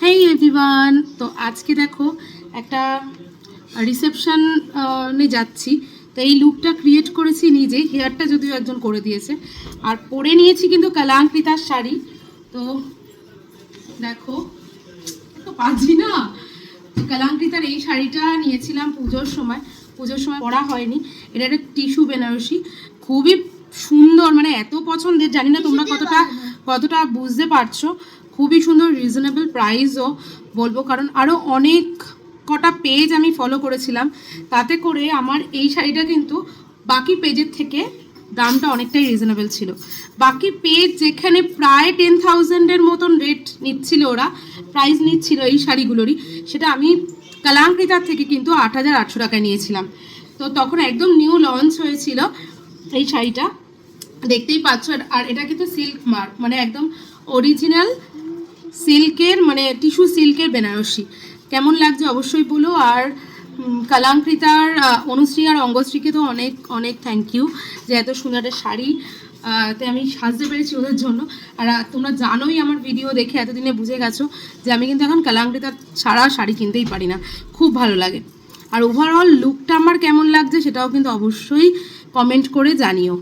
হেই everyone, তো আজকে দেখো একটা রিসেপশনে যাচ্ছি। তো এই লুকটা ক্রিয়েট করেছি নিজেই, হেয়ারটা যদিও একজন করে দিয়েছে। আর পরে নিয়েছি কিন্তু কলাঙ্কিতার শাড়ি। তো দেখো, তো পাচ্ছি না। কলাঙ্কিতার এই শাড়িটা নিয়েছিলাম পুজোর সময় পরা হয়নি। এটা একটা টিস্যু বেনারসি, খুবই সুন্দর, মানে এত পছন্দের, জানি না তোমরা কতটা বুঝতে পারছো। খুবই সুন্দর, রিজনেবল প্রাইসও বলবো, কারণ আরও অনেক কটা পেজ আমি ফলো করেছিলাম, তাতে করে আমার এই শাড়িটা কিন্তু বাকি পেজের থেকে দামটা অনেকটাই রিজনেবল ছিল। বাকি পেজ যেখানে প্রায় 10,000-এর মতন রেট নিচ্ছিল, ওরা প্রাইস নিচ্ছিল এই শাড়িগুলোরই, সেটা আমি কলাঙ্কিতার থেকে কিন্তু 8,800 টাকায় নিয়েছিলাম। তো তখন একদম নিউ লঞ্চ হয়েছিল এই শাড়িটা, দেখতেই পাচ্ছ। আর এটা কিন্তু সিল্ক মার্ক, মানে একদম অরিজিনাল সিল্কের, মানে টিস্যু সিল্কের বেনারসি। কেমন লাগছে অবশ্যই বলো। আর কলাঙ্কিতার অনুশ্রী আর অঙ্গশ্রীকে তো অনেক অনেক থ্যাংক ইউ, যে এত সুন্দর একটা শাড়ি তে আমি সাজতে পেরেছি ওদের জন্য। আর তোমরা জানোই, আমার ভিডিও দেখে এতদিনে বুঝে গেছো যে আমি কিন্তু এখন কলাঙ্কিতার ছাড়া শাড়ি কিনতেই পারি না, খুব ভালো লাগে। আর ওভারঅল লুকটা আমার কেমন লাগছে সেটাও কিন্তু অবশ্যই কমেন্ট করে জানিও।